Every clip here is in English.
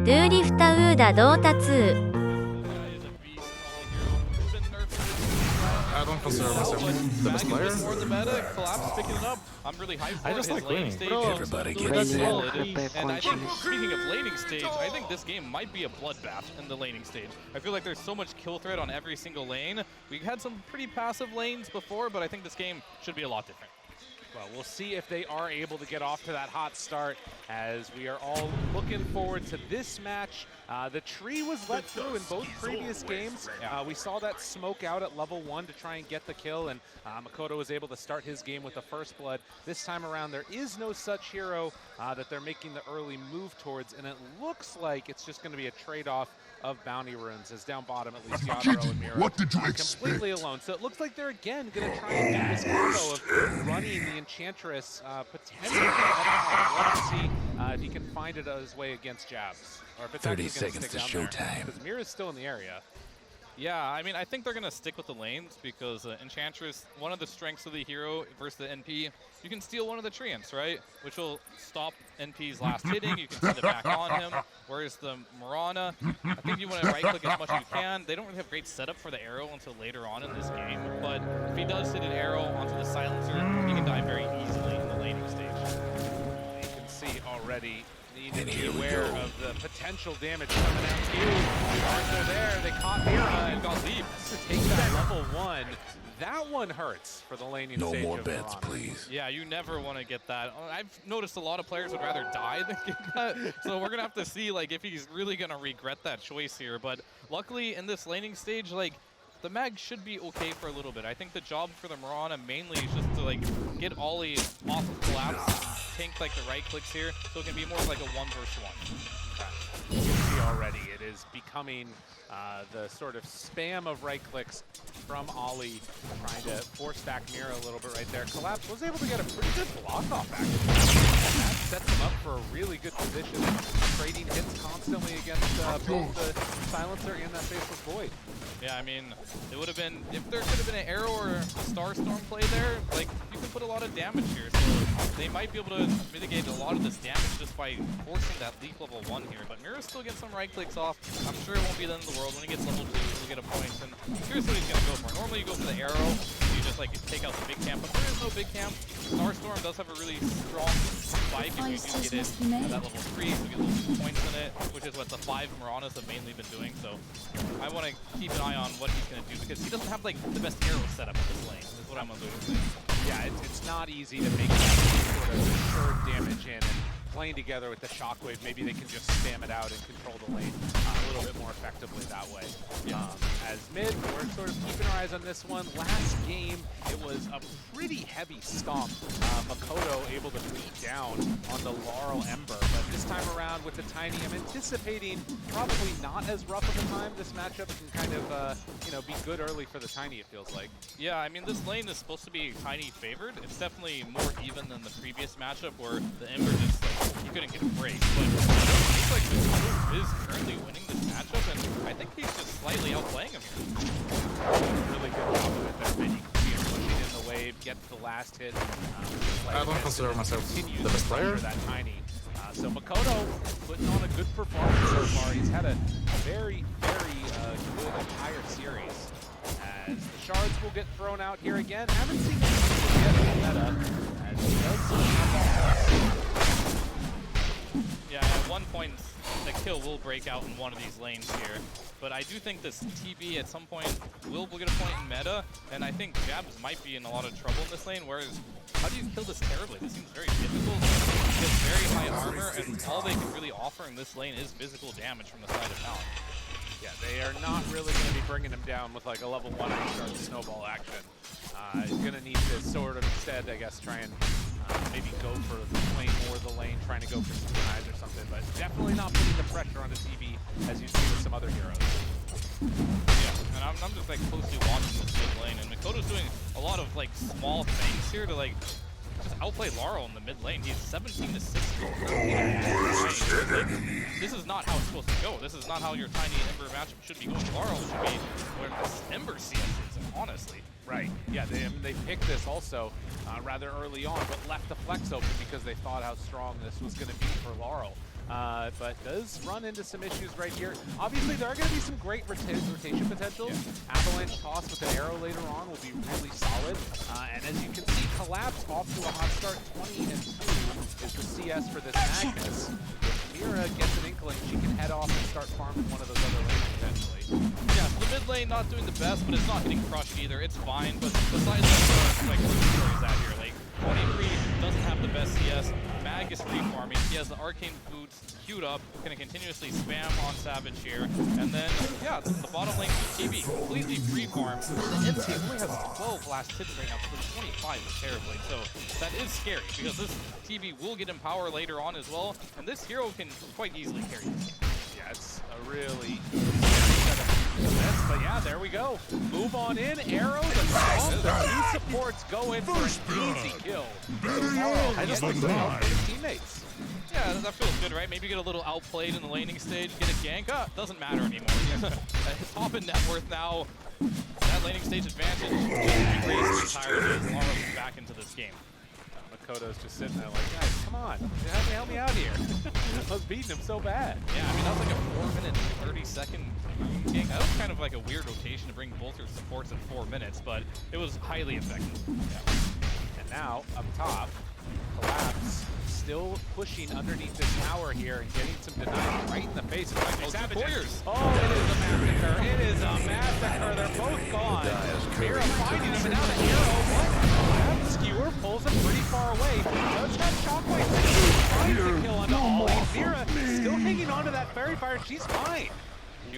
ドゥリフタウーダドータ2 I don't consider myself the best player. More the meta, Collapse picking it up. I'm really hyped for I just his like laning winning. stage. Everybody Doing gets that it. solid. And I think, speaking of laning stage, I think this game might be a bloodbath in the laning stage. I feel like there's so much kill threat on every single lane. We've had some pretty passive lanes before, but I think this game should be a lot different. Well, we'll see if they are able to get off to that hot start, as we are all looking forward to this match. The tree was let through in both previous games. We saw that smoke out at level 1 to try and get the kill, and Makoto was able to start his game with the first blood. This time around, there is no such hero that they're making the early move towards, and it looks like it's just going to be a trade-off of bounty runes, as down bottom at least Yatoro and Mira What did you completely alone. So it looks like they're again going to try and do this combo of running the Enchantress potentially. Let's see if he can find it his way against Jabs, or if it's 30 actually seconds to stick down showtime. because Mira's still in the area. Yeah, I mean, I think they're going to stick with the lanes because Enchantress, one of the strengths of the hero versus the NP, you can steal one of the treants, right? Which will stop NP's last hitting. You can send it back on him. Whereas the Mirana, I think you want to right-click as much as you can. They don't really have great setup for the arrow until later on in this game. But if he does hit an arrow onto the silencer, he can die very easily in the laning stage. You can see already need And to be here we aware go. of the potential damage coming out to you. Arthur there, they caught Mira and got leave to take that level 1. That one hurts for the laning No stage more of bets, Mirana. please. Yeah, you never want to get that. I've noticed a lot of players would rather die than get that. So we're going to have to see like if he's really going to regret that choice here. But luckily in this laning stage, like the mag should be okay for a little bit. I think the job for the Mirana mainly is just to like get Ollie off of Collapse, tank like the right clicks here, so it can be more like a 1 versus 1. You can see already it is becoming the sort of spam of right clicks from Ollie, trying to force back Mira a little bit right there. Collapse was able to get a pretty good block off actually. That sets him up for a really good position, trading hits constantly against both the Silencer and that Faceless Void. Yeah, I mean, it would have been, if there could have been an arrow or a Starstorm play there, like, you can put a lot of damage here. So they might be able to mitigate a lot of this damage just by forcing that leap level 1 here. But Mira still gets some right clicks off. I'm sure it won't be the end of the world. When he gets level 2, he'll get a point. And here's what he's going to go for. Normally you go for the arrow, you just like take out the big camp, but there is no big camp. Starstorm does have a really strong spike if you do get it at that level 3, so you get little points in it, which is what the 5 Miranas have mainly been doing. So I want to keep an eye on what he's going to do, because he doesn't have like the best arrow setup in this lane, is what I'm alluding to. Yeah, it's not easy to make that sort of assured damage in, and playing together with the Shockwave, maybe they can just spam it out and control the lane a little bit more effectively that way. Yeah. As mid, we're sort of keeping our eyes on this one. Last game, it was a pretty heavy stomp. Makoto able to beat down on the Laurel Ember, but this time around with the Tiny, I'm anticipating probably not as rough of a time. This matchup can kind of, you know, be good early for the Tiny, it feels like. Yeah, I mean, this lane is supposed to be Tiny favored. It's definitely more even than the previous matchup where the Ember just, like, he couldn't get a break. But it looks like Makoto is currently winning this matchup, and I think he's just slightly outplaying him here. Really good job of it there, Vinny. Pushing in the wave, gets the last hit. I don't consider myself Continues the best to pressure player. that Tiny. So Makoto putting on a good performance so far. He's had a very, very good entire series. As the shards will get thrown out here again. Haven't seen anything yet in the meta, as he does have that. Yeah, at one point, the kill will break out in one of these lanes here. But I do think this TB at some point will get a point in meta, and I think Jabs might be in a lot of trouble in this lane, whereas how do you kill this terribly? This seems very difficult. He has very high armor, and all they can really offer in this lane is physical damage from the side of Talon. Yeah, they are not really going to be bringing him down with like a level 1 start snowball action. He's going to need to sort of instead, I guess, try and maybe go for playing more of the lane, trying to go for some guys or something, but definitely not putting the pressure on the TV as you see with some other heroes. Yeah, and I'm just like closely watching this mid lane, and Makoto's doing a lot of like small things here to like just outplay Laurel in the mid lane. He's 17 to 6. This is not how it's supposed to go. This is not how your Tiny Ember matchup should be going. Laurel should be where this Ember CS is, honestly. Right. Yeah, they picked this also rather early on, but left the flex open because they thought how strong this was going to be for Laurel. but does run into some issues right here. Obviously, there are going to be some great rotation potentials. Yeah. Avalanche toss with an arrow later on will be really solid. And as you can see, Collapse off to a hot start. 20-2 is the CS for this Magnus. If Mira gets an inkling, she can head off and start farming one of those other lanes potentially. Yeah, so the mid lane not doing the best, but it's not getting crushed either. It's fine, but besides that, like, where he's at here, like, 23 doesn't have the best CS. Mag is free farming. He has the arcane boots queued up, gonna continuously spam on Savage here. And then, yeah, the bottom lane TB completely free farm. The NT only has 12 last hits right now, but 25 is terribly. So that is scary because this TB will get in power later on as well, and this hero can quite easily carry this. Yeah, it's a really but yeah, there we go. Move on in, arrows, and stomp. The two supports go in for an easy kill. I just like his teammates. Yeah, that feels good, right? Maybe get a little outplayed in the laning stage, get a gank. Doesn't matter anymore. Top in net worth now. That laning stage advantage raised entirely as Laura is back into this game. Makoto's just sitting there like, guys, come on, help me out here. I was beating him so bad. Yeah, I mean, that was like a 4-minute, 30-second gank. That was kind of like a weird rotation to bring both your supports in 4 minutes, but it was highly effective. Yeah. And now, up top, Collapse still pushing underneath this tower here and getting some denial right in the face of Savage. Oh, it is a massacre. It is a massacre. They're both gone. Mira finding him, and now the hero. Skewer pulls him pretty far away. Does have Shockwave trying to kill onto Ollie. Mira still hanging on to that fairy fire. She's fine.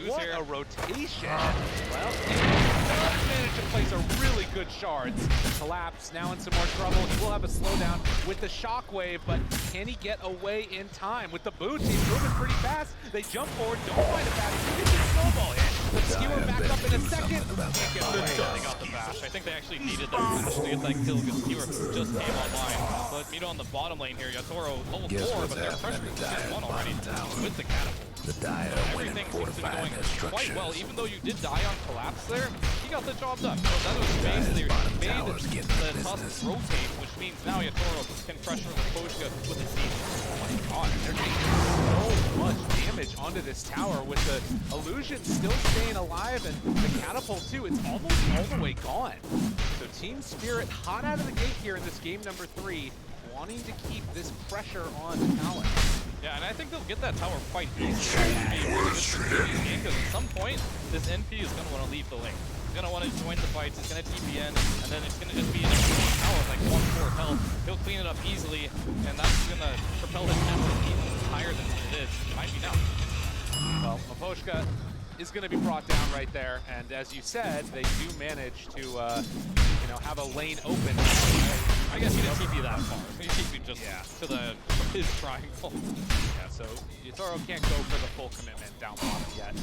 What a rotation. Well, does manage to place a really good shards. Collapse now in some more trouble. He will have a slowdown with the shockwave, but can he get away in time? With the boots, he's moving pretty fast. They jump forward, don't find a bash. He gets a snowball hit. The Skewer back up in a second. Can't get away. They got the bash. I think they actually needed that bash to get that kill because Skewer just came online. But Mito on the bottom lane here, Yatoro level 4, but they're pressuring the 1 already with the catapult. Everything seems to be going quite well, even though you did die on Collapse there, he got the job done. So that was basically made the Tusks rotate, which means now Yatoro can pressure Likoshka with his team. Oh my god, they're taking so much damage onto this tower with the illusion still staying alive and the catapult too. It's almost all the way gone. So Team Spirit hot out of the gate here in this game number 3, wanting to keep this pressure on Talon. Yeah, and I think they'll get that tower quite easily. Because at some point, this NP is going to want to leave the lane. He's going to want to join the fights, he's going to TP in, and then it's going to just be in a tower with like 1/4 health. He'll clean it up easily, and that's going to propel his tempo even higher than it is. It might be now. Well, Maposhka is going to be brought down right there, and as you said, they do manage to have a lane open. I guess he didn't TP that far. He TP just to his triangle. Yeah, so Yatoro can't go for the full commitment down bottom yet.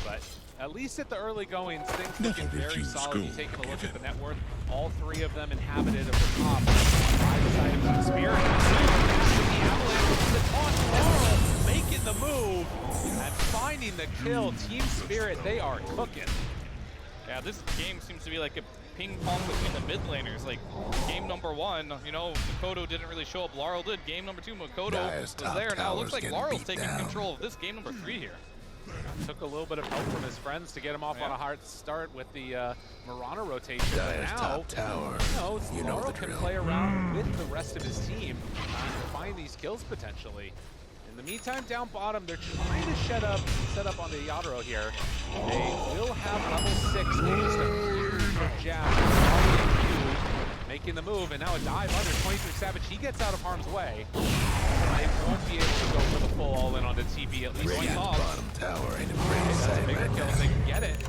But at least at the early goings, things looking very solid. You taking a look at the net worth, all 3 of them inhabited of the top. By the side of the Spirit. The Avalanche with the taunt. Laurel making the move and finding the kill. Team Spirit, they are cooking. Yeah, this game seems to be like a ping pong between the mid laners. Like game number 1, Makoto didn't really show up. Laurel did. Game number 2, Makoto was there. Now it looks like Laurel's taking control of this game number 3 here. Took a little bit of help from his friends to get him off on a hard start with the Mirana rotation. But now, Laurel can play around with the rest of his team and find these kills potentially. In the meantime, down bottom, they're trying to set up on the Yatoro here. They will have level 6 and just a jab. Making the move, and now a dive under 23 Savage. He gets out of harm's way. They won't be able to go for the full all-in onto TB, at least going off. Bottom tower ain't a pretty sight right now. They can get it.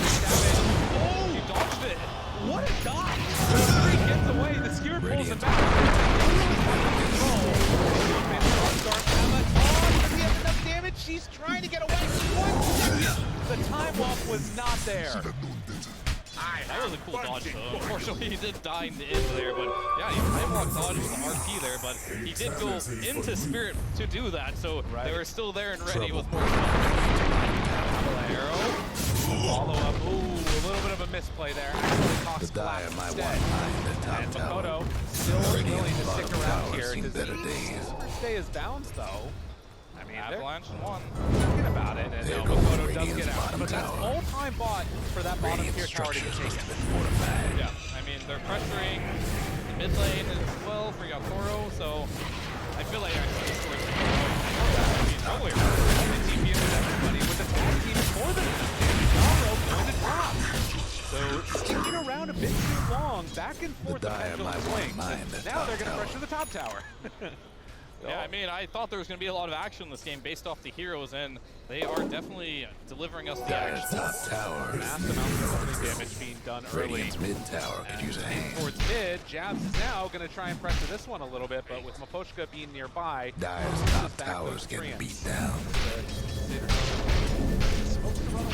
Savage. Oh, he dodged it. What a dodge! He gets away. The Skewer pulls him back. She's trying to get away. 1 second. The time walk was not there. That was a cool dodge though. Unfortunately, he did die in the end there, but yeah, he time walk dodged the RP there, but he did go into Spirit to do that, so they were still there and ready with more arrow. Follow up. Ooh, a little bit of a misplay there. Actually cost Collapse instead. And Makoto still willing to stick around here. Does he stay his bounds though? mean, Avalanche and one. thinking about it, and There no, goes Makoto does Radiant's get out. bottom But that's tower. all-time bought for that bottom Radiant tier tower to get structures must taken. have been fortified. Yeah, I mean, they're pressuring the mid lane as well for Yatoro, so I feel like actually this story's going to be totally The TP with everybody with the tag team is more than enough. Yatoro pointed top. So sticking around a bit too long, back and forth the Dire pendulum might swings. want mine, the Now top they're going to tower. pressure the top tower. Yeah, I mean, I thought there was going to be a lot of action in this game based off the heroes, and they are definitely delivering us the Dire's action. top tower. Massive amounts of opening damage being done early. Radiant's mid tower could use a hand. Towards mid, Jabs is now going to try and pressure this one a little bit, but with Maposhka being nearby, Dire's this is top back tower's to getting Koreans. beat down. Smoke to run away.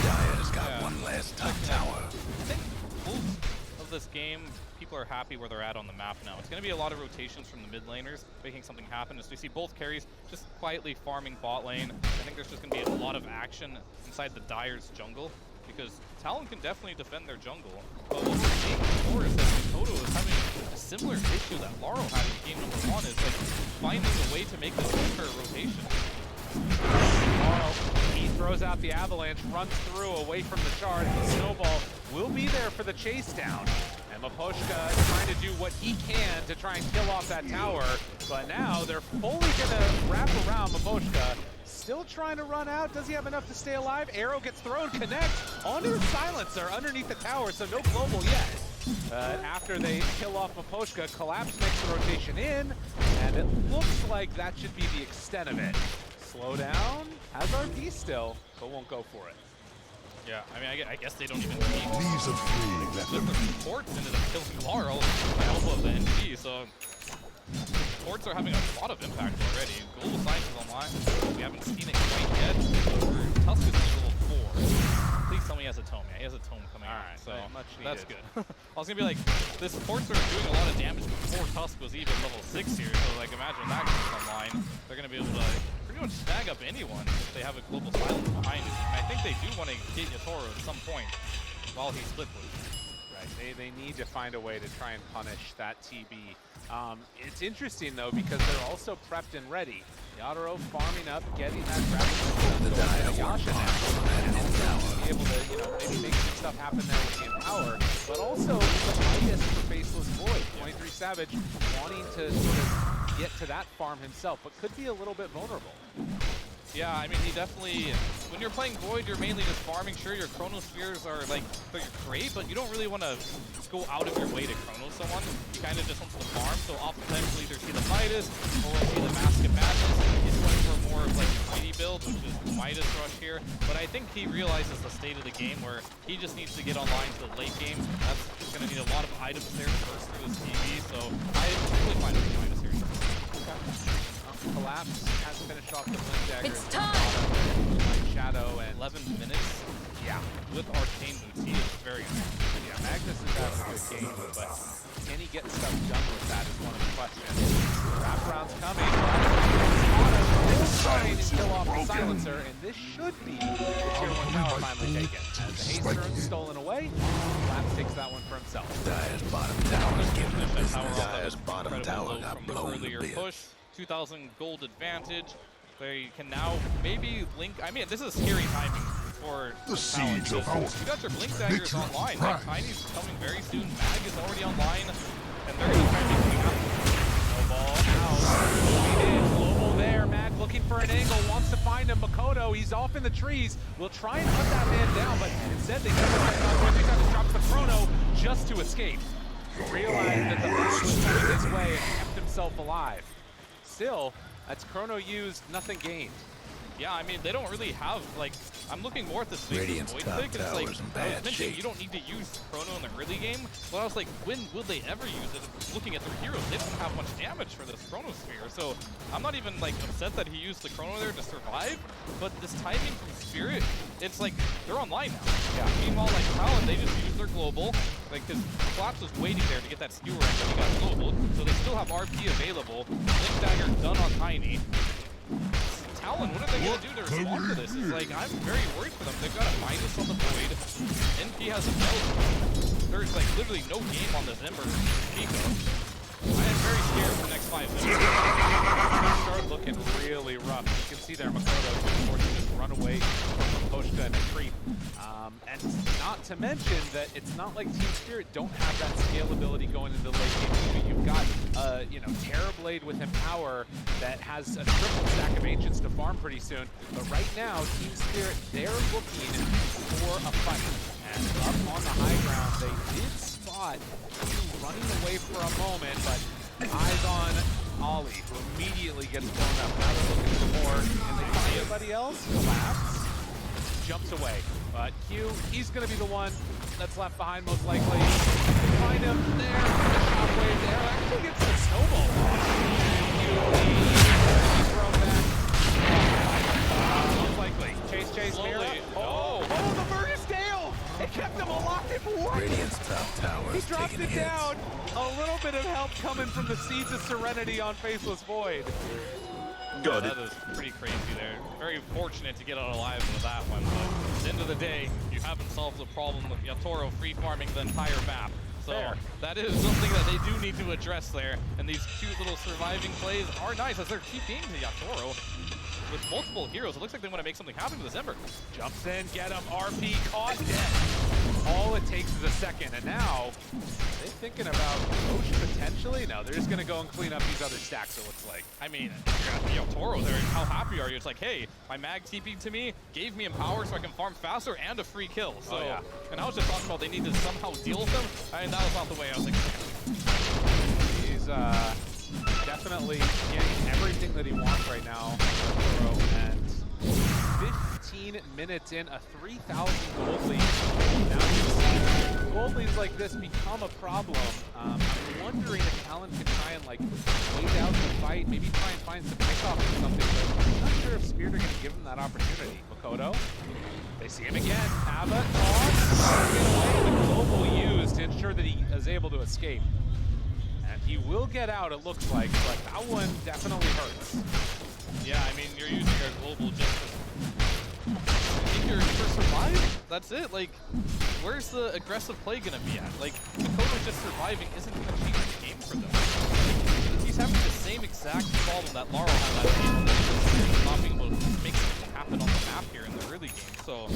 Dire's got Yeah. one last top tower. I think most of this game, people are happy where they're at on the map now. It's going to be a lot of rotations from the mid laners, making something happen. As we see both carries just quietly farming bot lane. I think there's just going to be a lot of action inside the Dire's jungle, because Talon can definitely defend their jungle. But what we're seeing before is that Makoto is having a similar issue that Laro had in game number 1, is like finding a way to make this work for a rotation. He throws out the avalanche, runs through away from the charge. The snowball will be there for the chase down. And Maposhka trying to do what he can to try and kill off that tower. But now they're fully going to wrap around Maposhka. Still trying to run out. Does he have enough to stay alive? Arrow gets thrown, connects onto the silencer underneath the tower, so no global yet. After they kill off Maposhka, Collapse makes the rotation in, and it looks like that should be the extent of it. Slow down, has RP still, but won't go for it. Yeah, I mean, I guess they don't even need Leaves of free, let the them supports ended up killing Laro with the elbow of the NG, so supports are having a lot of impact already. Global Science is online. We haven't seen it quite yet. Tusk is level 4. Please tell me he has a tome. Yeah, he has a tome coming out, Alright, so much that's needed. good. I was gonna be like, the supports are doing a lot of damage before Tusk was even level 6 here, so like imagine that comes online. They're gonna be able to pretty much snag up anyone if they have a global silence behind it. And I think they do want to get Yatoro at some point while he's split blue. Right, they need to find a way to try and punish that TB. It's interesting though, because they're also prepped and ready. Yatoro farming up, getting that rapid The Dire work Yasha on now. that And mid also tower. be able to, maybe make some stuff happen there with the Empower, but also the Midas for Faceless Void. 23 Savage wanting to sort of get to that farm himself, but could be a little bit vulnerable. Yeah, I mean, he definitely, when you're playing Void, you're mainly just farming. Sure, your Chronospheres are like, they're great, but you don't really want to go out of your way to Chrono someone. You kind of just want to farm, so oftentimes we'll either see the Midas, or we'll see the Mask of Madness. He's going for more of like a mighty build, which is the Midas rush here. But I think he realizes the state of the game where he just needs to get online to the late game. That's going to need a lot of items there to burst through this TV, so I'm really fine with the Midas here. Collapse has finished off the Flint Dagger. It's time! Shadow and 11 minutes yeah. with Arcane Boots. He is very good. Yeah, Magnus is having a good game, but can he get stuff done with that is one of the questions. Wraparound's coming, but still trying to kill off the silencer, and this should be the tier 1 tower finally taken. As the haste turn stolen away, Collapse takes that one for himself. Dire's bottom tower is getting a That business. tower off that Dire's was bottom incredibly tower low got from the blown to earlier bits. push. 2,000 gold advantage. They can now maybe link. I mean, this is scary timing for The Talon. siege of our You got your blink daggers victory online. prize. Like, Tiny's coming very soon. Mag is already online, and they're gonna try and make something happen. Snowball out. Lead in, global there. Mag looking for an angle, wants to find him. Makoto, he's off in the trees. Will try and hunt that man down, but instead they drops the chrono just to escape. Realized that the match was coming his way and kept himself alive. Still, that's chrono used, nothing gained. Yeah, I mean, they don't really have, like, I'm looking more at this Radiant's Void top pick, and it's like, tower's in I was bad mentioning shape. you don't need to use Chrono in the early game, but I was like, when will they ever use it? Looking at their heroes, they don't have much damage for this Chronosphere, so I'm not even, like, upset that he used the Chrono there to survive, but this timing from Spirit, it's like, they're online now. Yeah. Meanwhile, like, Talon, they just used their global, like, because Collapse was waiting there to get that skewer in, but he got global, so they still have RP available. Blink Dagger done on Tiny. Talon, what are they going to do to respond to this? It's like, I'm very worried for them. They've got a minus on the Void. NP has a belt. There's like literally no game on this Ember to speak of. I am very here for the next 5 minutes. Start looking really rough. You can see there Makoto just forced to just run away from Poshka and creep. And not to mention that it's not like Team Spirit don't have that scalability going into the late game. You've got, Terrorblade with Empower that has a triple stack of Ancients to farm pretty soon. But right now, Team Spirit, they're looking for a fight. And up on the high ground, they did spot running away for a moment, but eyes on Ollie, who immediately gets blown up. Now they're looking for more. And they find anybody else? Collapse. Jumps away. But Q, he's going to be the one that's left behind most likely. They find him there. The shockwave there. Actually gets the snowball. Q, he's thrown back. Most likely. Chase, Mira. Oh, the Burgess Gale! It kept him locked in one. Radiant's top tower He is dropped taking it hits. down. A little bit of help coming from the Seeds of Serenity on Faceless Void. That was pretty crazy there. Very fortunate to get out alive with that one, but at the end of the day, you haven't solved the problem with Yatoro free farming the entire map. So Fair. that is something that they do need to address there. And these cute little surviving plays are nice as they're keeping to Yatoro. With multiple heroes, it looks like they want to make something happen with this Ember. Jumps in, get him, RP, caught, dead. All it takes is a second, and now they're thinking about Roche potentially. No, they're just going to go and clean up these other stacks, it looks like. I mean, you got Yatoro there, and how happy are you? It's like, hey, my mag TP'd to me, gave me Empower so I can farm faster and a free kill. So, yeah. And I was just talking about they need to somehow deal with them, and that was not the way I was thinking. He's definitely getting everything that he wants right now. And 15 minutes in, a 3,000 gold lead. Now you see gold leads like this become a problem. I'm wondering if Talon can try and like wait out the fight, maybe try and find some pickoff or something, but I'm not sure if Spirit are going to give him that opportunity. Makoto, they see him again. Ava, get away. The global used to ensure that he is able to escape. And he will get out, it looks like, but that one definitely hurts. Yeah, I mean, you're using our global just if you're for survive, that's it. Like, where's the aggressive play gonna be at? Like, Makoto just surviving isn't gonna change the game for them. He's having the same exact problem that Laurel had that game, not being able to make something happen on the map here in the early game. So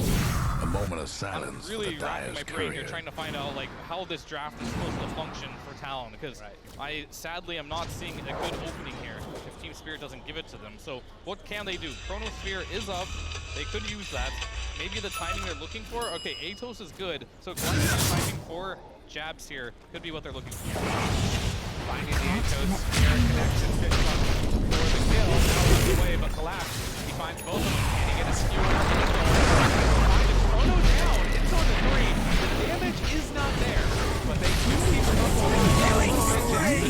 A moment of silence I'm really for the racking my Dyer's brain here courier. trying to find out like how this draft is supposed to function for Talon, because I sadly am not seeing a good opening here if Team Spirit doesn't give it to them. So what can they do? Chronosphere is up. They could use that. Maybe the timing they're looking for. Okay, Atos is good. So timing for jabs here could be what they're looking for. Finding the Atos, air connection, fish for the kill. Now runs away, but collapse. He finds both of them. Can he get a skewer? Finds Chrono down. It's on the 3. The damage is not there, but they do keep him up on the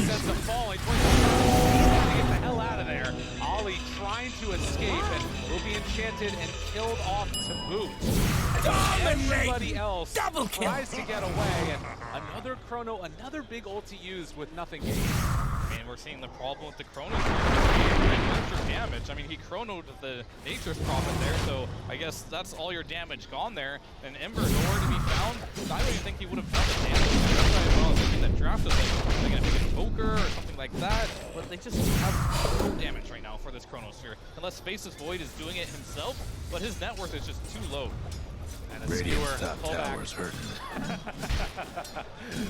sends him falling. He's got to get the hell out of there. Ollie trying to escape and will be enchanted and killed off to boot. Everybody else tries to get away, and another Chrono, another big ulti used with nothing gained. And we're seeing the problem with the Chronos extra damage. I mean, he chronoed the Nature's Prophet there, so I guess that's all your damage gone there. And Ember nowhere to be found. I don't even think he would have done the damage. That's why I was thinking that draft was like, they're going to pick an Invoker or something like that, but they just have no damage right now for this Chronosphere. Unless Faceless Void is doing it himself, but his net worth is just too low. And a Radiant's skewer top pullback. tower's hurting.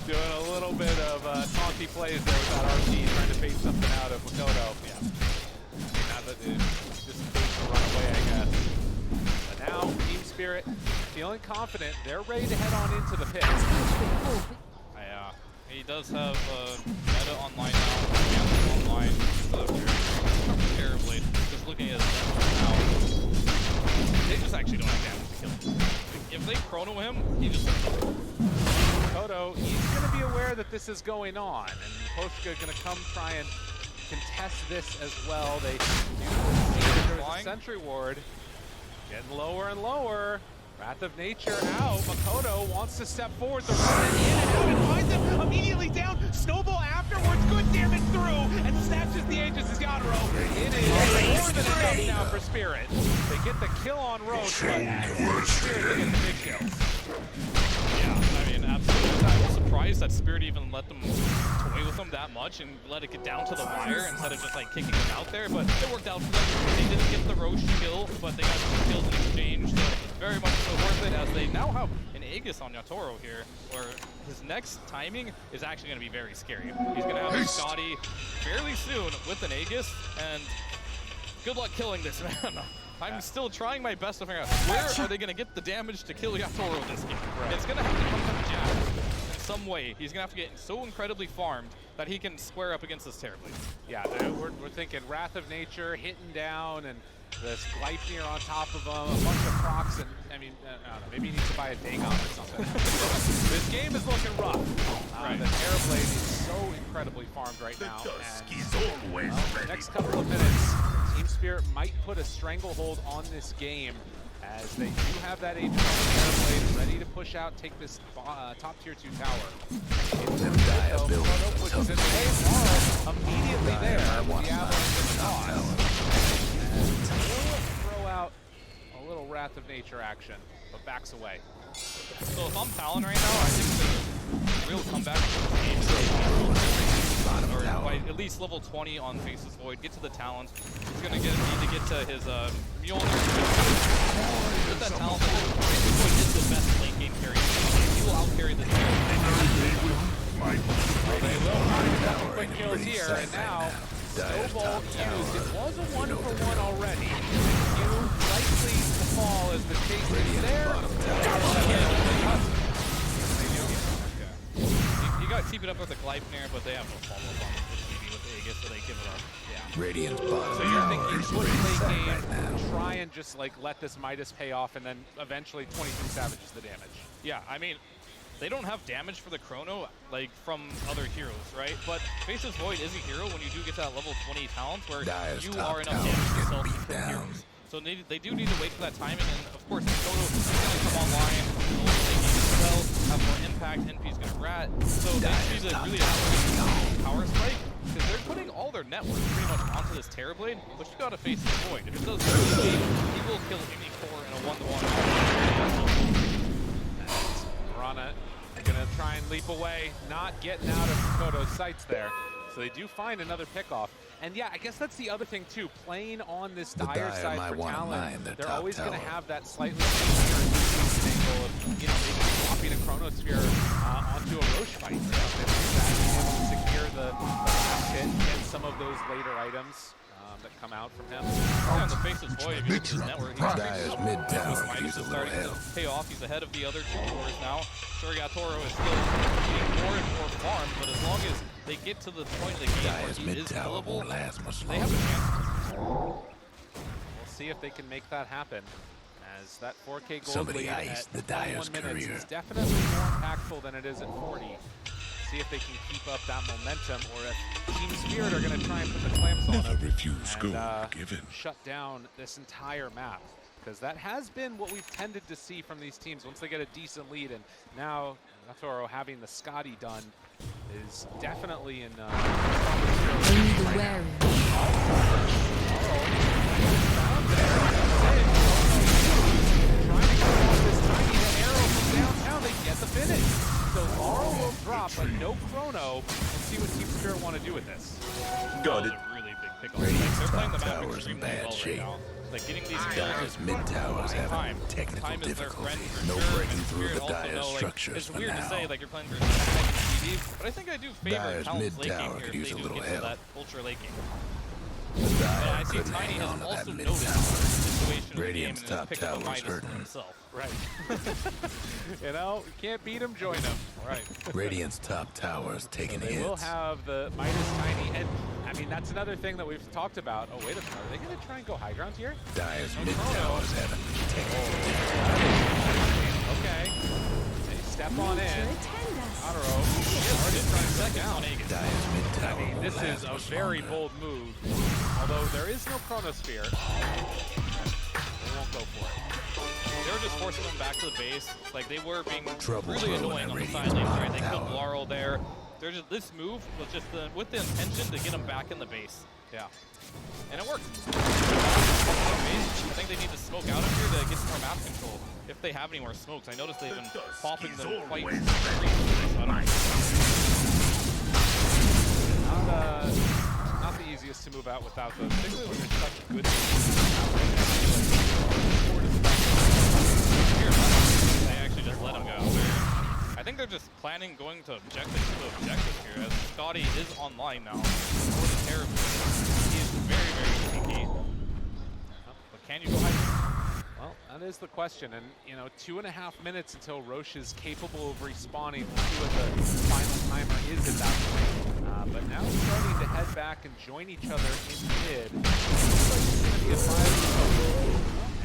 Doing a little bit of taunty plays there with that RP, trying to bait something out of Makoto. Yeah. Now that it's just bait to run away, I guess. But now, Team Spirit feeling confident. They're ready to head on into the pit. He does have Meta online now. Gamble online. Terribly. Just looking at his now. They just actually don't have damage to kill him. If they chrono him, he just Makoto, he's going to be aware that this is going on, and Poshka going to come try and contest this as well. They do see there's a sentry ward. Getting lower and lower. Wrath of Nature out. Makoto wants to step forward. The run in and out and finds him immediately down. Snowball afterwards. Good damage through and snatches the Aegis' Yatoro. It is more than enough now for Spirit. They get the kill on Roche, but Spirit gets the big kill. yeah, I mean, absolutely. I'm surprised that Spirit even let them toy with them that much and let it get down to the wire instead of just like kicking them out there. But it worked out for them. They didn't get the Roche kill, but they got 2 kills in exchange. So very much so worth it, as they now have an Aegis on Yatoro here, where his next timing is actually going to be very scary. He's going to have a Scotty fairly soon with an Aegis, and good luck killing this man. I'm still trying my best to figure out where are they going to get the damage to kill Yatoro this game. Right. It's going to have to come from Jack in some way. He's going to have to get so incredibly farmed that he can square up against this terribly. Yeah, we're thinking Wrath of Nature hitting down and this Gleipnir on top of him, a bunch of procs, and I mean, I don't know, maybe he needs to buy a Dagon or something. This game is looking rough. The Terrorblade is so incredibly farmed right now. And the next couple of minutes, Team Spirit might put a stranglehold on this game, as they do have that Agent on the Terrorblade ready to push out, take this top tier 2 tower. Pushes in the way, immediately there with the Avalanche in the toss. Throw out a little Wrath of Nature action, but backs away. So if I'm Talon right now, I think the real comeback for the game is or by at least level 20 on Faceless Void, get to the Talons. He's going to need to get to his Mjolnir. With that Talon, Faceless Void is the best late game carry. He will out-carry the Talon. Well, they will find a couple quick kills here, and now Snowball used. It was a 1-for-1 already. You likely to fall as the chase is there. You got to keep it up with the Gleipnir, but they have no follow-up on the with the Aegis, so they give it up. Yeah. Radiant's bottom So you're tower thinking is put pretty late set game, right now. try and just like let this Midas pay off, and then eventually 23 Savage is the damage. Yeah, I mean, they don't have damage for the Chrono like from other heroes, right? But Faceless Void is a hero when you do get to that level 20 talents where Dire's you top are enough tower damage to is self-control beat down. heroes. So they do need to wait for that timing, and of course, Yatoro is going to come online, as well, have more impact, NP's going to rat. So they need to really have power spike, because they're putting all their network pretty much onto this Terrorblade, but you got to face the Void. If it does really game, he will kill any core in a 1-to-1. Mirana gonna try and leap away, not getting out of Kodo's sights there. So they do find another pickoff. And yeah, I guess that's the other thing too, playing on this Dire side for Talon, they're always gonna have that slightly angle of, you know, maybe swapping a Chronosphere onto a Roche fight. You know, to secure the last hit and some of those later items that come out from him. Yeah, in the Faceless Void, if you look at his network, Dire's mid tower Midas is a is little starting help. to pay off. He's ahead of the other 2 cores now. Sure, Yatoro is still being more and more farmed, but as long as they get to the point of the game where Dire's he mid is tower killable, won't last much they have a longer. chance. We'll see if they can make that happen, as that 4K gold Somebody lead iced at the Dire's 21 minutes career. is definitely more impactful than it is at 40. See if they can keep up that momentum, or if Team Spirit are going to try and put the clamps on Never them refuse gold and given. shut down this entire map. Because that has been what we've tended to see from these teams once they get a decent lead, and now Yatoro having the Scotty done is definitely in Only the wary. trying to cut off this tiny arrow from downtown. They get the finish. So Laurel will drop, but no Chrono. Let's see what Team Spirit want to do with this. That was a really big pick-off. Radiant's They're playing the top map tower's in extremely bad well shape. right now. Like getting these kills Dire's is mid towers time. having technical Time is their friend difficulties. for No sure, breaking and through Spirit the also Dire's know, like, structures it's for weird to now. say, like you're playing versus TV, but I think I do favor Dire's Talon's mid late game tower here could if use they a do little get to help. that ultra late game. The And Dire I see couldn't Tiny hang has on to that also mid noticed the tower. situation of the game Radiant's and has top picked up a tower's Midas for hurting. himself. Right. You know, you can't beat him, join him. Right. Radiant's top tower's taking They hits. will have the Midas Tiny, and I mean, that's another thing that we've talked about. Oh, wait a minute, are they going to try and go high ground here? Dire's mid tower's having technical Okay. They step on in. Yatoro Already trying second on Aegis. Dire's mid I tower mean, won't this last is a much very longer. bold move. Although there is no Chronosphere. They won't go for it. They were just forcing them back to the base. Like they were being Trouble really brewing annoying at on the Radiant's side lanes, bottom right? They killed tower. Laurel there. They're just this move was just with the intention to get them back in the base. Yeah. And it worked. I think they need to smoke out of here to get some more map control. if they have any more smokes. I noticed they've been popping them quite frequently, so I don't know. Not the easiest to move out without those, particularly when you're such a good They actually just let him go. I think they're just planning going to objective here, as Scotty is online now. For the terrible. He is very, very sneaky. But can you go high? Well, that is the question, and you know, 2.5 minutes until Roche is capable of respawning. We'll see what the final timer is at that point. But now starting to head back and join each other in mid. Looks like it's going to be a 5-0.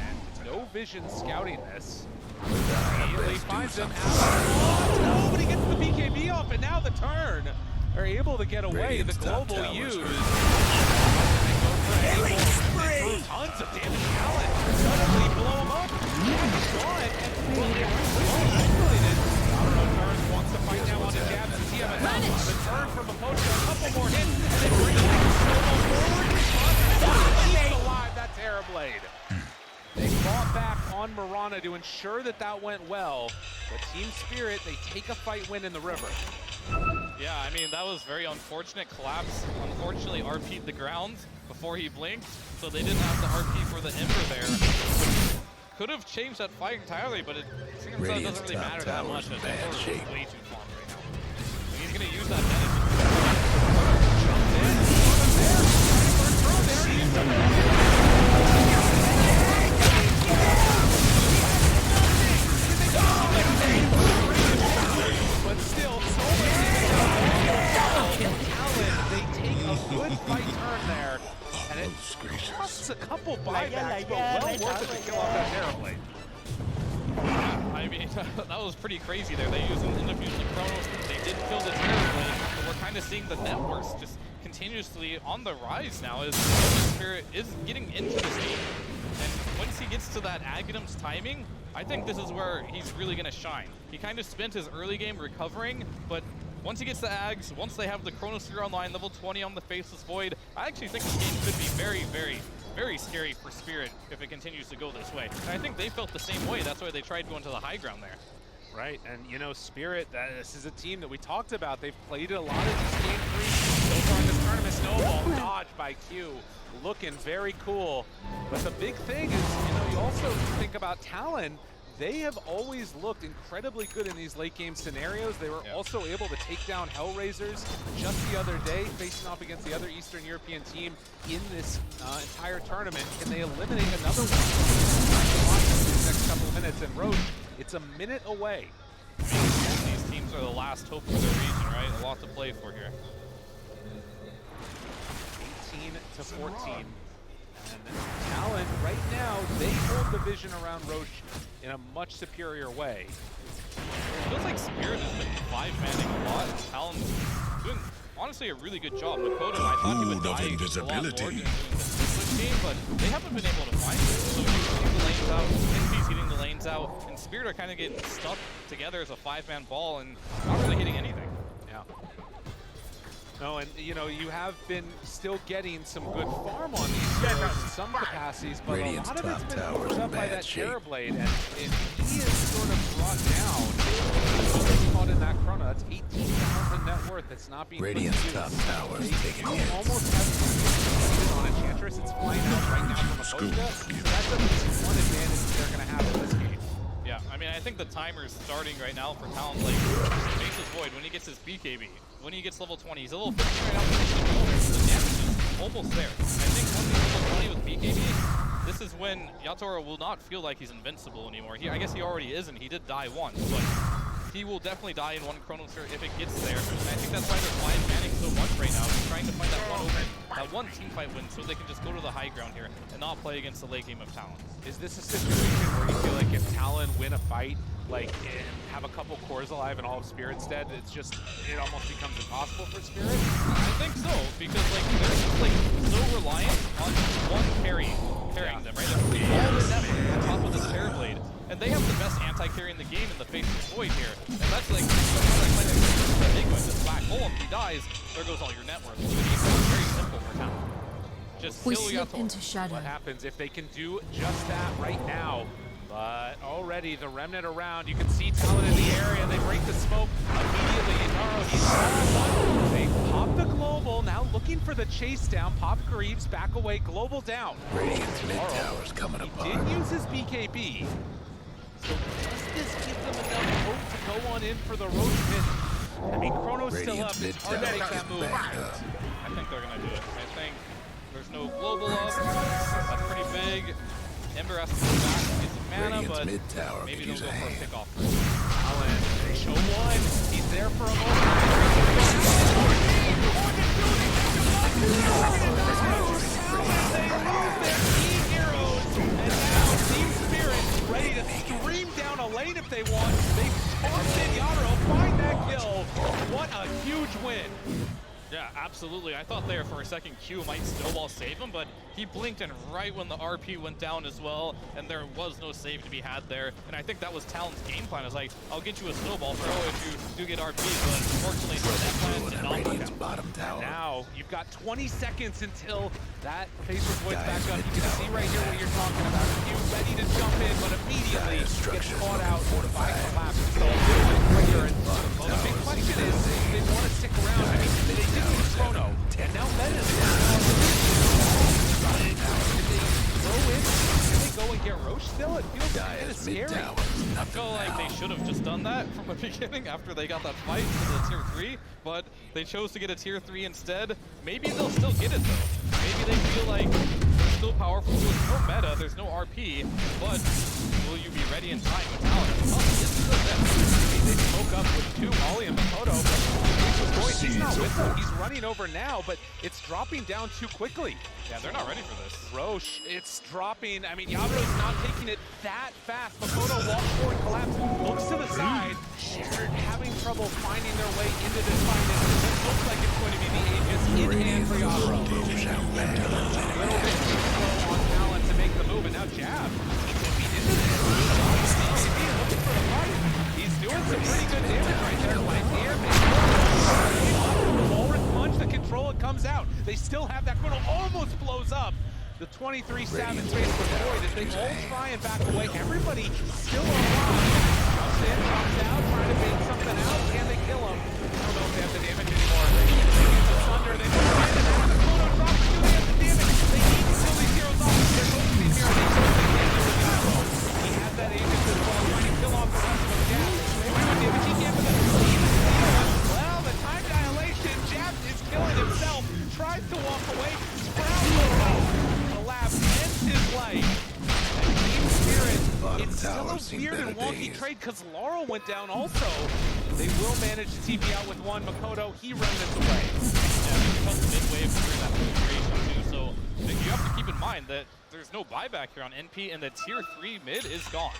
And no vision scouting this. Immediately finds him out. Nobody gets the BKB off, and now the turn. They're able to get away. The global use. Tons of damage. Talon suddenly blow him up. Saw it and isolated. I don't know. Turns wants to fight now on his jabs. Does he have enough? The turn from a post, a couple more hits, and then brings forward. Keeps alive that Terrorblade. They fought back on Mirana to ensure that that went well. But Team Spirit, they take a fight win in the river. Yeah, I mean, that was very unfortunate. Collapse, unfortunately, RP'd the ground before he blinked, so they didn't have the RP for the Ember there. Which could have changed that fight entirely, but it seems like it doesn't really matter that much. It's way too long right now. And he's going to use that advantage. Jumped in, but still, so much Talon, they take a good fight turn there, and it costs a couple buybacks, but well worth it to kill off that Terrorblade. Yeah, I mean, that was pretty crazy there. They used an Infusion Chronos, they did kill the Terrorblade, but we're kind of seeing the networks just continuously on the rise now as Spirit is getting into this game. And once he gets to that Aghanim's timing, I think this is where he's really going to shine. He kind of spent his early game recovering, but once he gets the Ags, once they have the Chronosphere online, level 20 on the Faceless Void, I actually think this game could be very, very, very scary for Spirit if it continues to go this way. And I think they felt the same way. That's why they tried going to the high ground there. Right, and you know, Spirit, this is a team that we talked about. They've played a lot of these game 3 so far in this tournament. Snowball dodged by Q, looking very cool. But the big thing is, you know, you also think about Talon. They have always looked incredibly good in these late game scenarios. They were also able to take down Hellraisers just the other day, facing off against the other Eastern European team in this entire tournament. Can they eliminate another one? Watch this in the next couple of minutes. And Roche, it's a minute away. These teams are the last hope for their region, right? A lot to play for here. 18 to 14. And Talon, right now, they hold the vision around Roche in a much superior way. It feels like Spirit has been 5-manning a lot. Talon's doing, honestly, a really good job. Makoto, I thought he would die a lot more during this game, but they haven't been able to find it. So he's hitting the lanes out, NP's hitting the lanes out, and Spirit are kind of getting stuck together as a 5-man ball and not really hitting anything. Yeah. No, and you know, you have been still getting some good farm on these heroes in some capacities, but a lot of it's been pushed up by that Terrorblade, and if he is sort of brought down, caught in that chrono, that's 18,000 net worth that's not being Radiant's top towers taking hits. Almost have on Enchantress, it's flying out right now from a Posca, so that's at least one advantage that they're going to have in this game. Yeah, I mean, I think the timer's starting right now for Talon. Like, Faceless Void, when he gets his BKB, when he gets level 20, he's level 50 right now. The damage is almost there. I think once he's level 20 with BKB, this is when Yatoro will not feel like he's invincible anymore. I guess he already isn't. He did die once, but he will definitely die in one Chronosphere if it gets there. And I think that's why they're 5-manning so much right now. They're trying to find that one team fight win so they can just go to the high ground here and not play against the late game of Talon. Is this a situation where you feel like if Talon win a fight, like, and have a couple cores alive and all of Spirit's dead, it almost becomes impossible for Spirit? I think so, because like they're just like so reliant on one carrying them, right? They're all the network on top of this Terrorblade. And they have the best anti-carry in the game in the Faceless Void here. And that's like the big one, this black hole. If he dies, there goes all your network. So the game is very simple for Talon. Just We kill slip Yatoro. into shadow. What happens if they can do just that right now? But already the remnant around, you can see Talon in the area, they break the smoke immediately. Yatoro, he's on. They pop the global, now looking for the chase down. Pop Greaves, back away, global down. Radiant's mid tower's coming He apart. did use his BKB. So does this give them enough hope to go on in for the Roach pit? I mean, Chrono's still up, it's hard to make that move. I think they're gonna do it. I think there's no global up. That's pretty big. Ember has to go back to get some mana, Radiant's but mid tower maybe could they'll use go a for a hand. pickoff. Talon, they show one. He's there for a moment. They lose their key heroes, and now Team Spirit ready to stream down a lane if they want. They tossed in Yatoro, find that kill. What a huge win. Yeah, absolutely. I thought there for a second Q might snowball save him, but he blinked in right when the RP went down as well, and there was no save to be had there. And I think that was Talon's game plan. It's like, I'll get you a snowball throw if you do get RP, but unfortunately that plan did not work Radiant's out. bottom tower. Now, you've got 20 seconds until that Faceless voice back up. You can see right here what you're talking about. Q ready to jump in, but immediately gets caught out by Collapse. So a little bit quicker. And well, the big question is, they want to stick around. I mean, they did use Chrono, and now Meta's can they go and get Roche still? It feels kind of scary. I feel like they should have just done that from the beginning after they got that fight to the tier 3, but they chose to get a tier 3 instead. Maybe they'll still get it though. Maybe they feel like they're still powerful. There's no meta, there's no RP, but will you be ready in time with Talon? They spoke up with two, Molly and Makoto, but he's not with them. He's running over now, but it's dropping down too quickly. Yeah, they're not ready for this. Roche, it's dropping. I mean, Yatoro's not taking it that fast. Makoto walks forward, Collapse, looks to the side. They're having trouble finding their way into this fight. It looks like it's going to be the Aegis in hand for Yatoro. A little bit too slow on Talon to make the move, and now Jab. He's looking into this. He's looking for the fight. He's doing some pretty good damage right there. Right here, the Walrus punch, the control, it comes out. They still have that Chrono, almost blows up. The 23 Savage face destroyed as they all try and back away. Everybody still alive. Comes in, comes out, trying to bait something out. Can they kill him? I don't know if they have the damage anymore. They get the Thunder, they move in, and now the Chrono drops. Do they have the damage? They need to kill these heroes off. They're going to be here, and they know they can't do it now. He has that Aegis as well, trying to kill off the rest of them. Jab, what damage he can, but well, the time dilation, Jab is killing himself, tries to walk away, Sprout will help. Collapse ends his life. And Team Spirit, it's still a weird and wonky trade because Laurel went down also. They will manage to TP out with one. Makoto, he remnants away. Yeah, it becomes mid-wave during that whole creation too, so you have to keep in mind that there's no buyback here on NP, and the tier 3 mid is gone.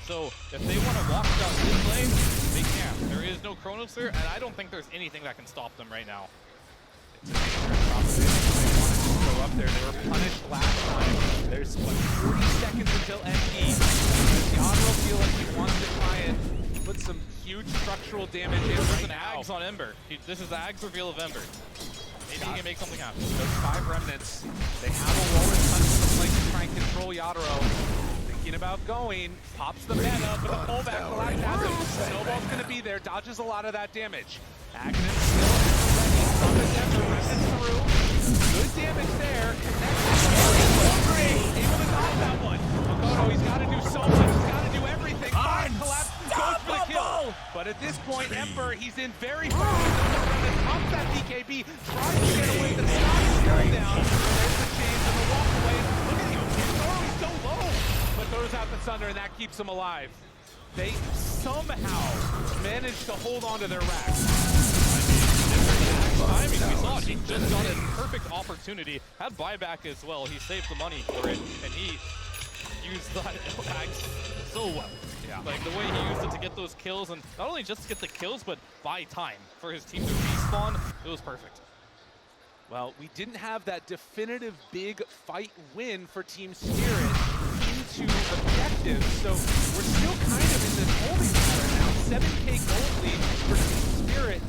So if they want to walk down mid lane, they can. There is no Chronos there, and I don't think there's anything that can stop them right now. It's a dangerous proposition. They wanted to go up there. They were punished last time. There's, what, 40 seconds until MP. Does Yatoro feel like he wants to try and put some huge structural damage in There's right an now? Ags on Ember. This is the Ags reveal of Ember. Maybe he can make something happen. Those 5 remnants. They have a Walrus punch in the flank to try and control Yatoro. Thinking about going, pops the meta, but the pullback Collapse has him. Snowball's gonna be there, dodges a lot of that damage. Aghanim still ready, summons Ember, remnants through. Good damage there, connects. Able to dodge that one. Makoto, he's gotta do so much, he's gotta do everything. Collapse goes for the kill. But at this point, Ember, he's in very fast. Pops that BKB, tries to get away, the stop is still down. There's the change and the walk away. Look at him, he's so low. But throws out the Thunder, and that keeps him alive. They somehow managed to hold on to their racks. Timing, we saw it. He just got a perfect opportunity. Had buyback as well. He saved the money for it, and he used that Ags so well. Yeah. Like the way he used it to get those kills, and not only just to get the kills, but buy time for his team to respawn. It was perfect. Well, we didn't have that definitive big fight win for Team Spirit into objectives, so we're still kind of in this holding pattern now. 7K gold lead for Team Spirit.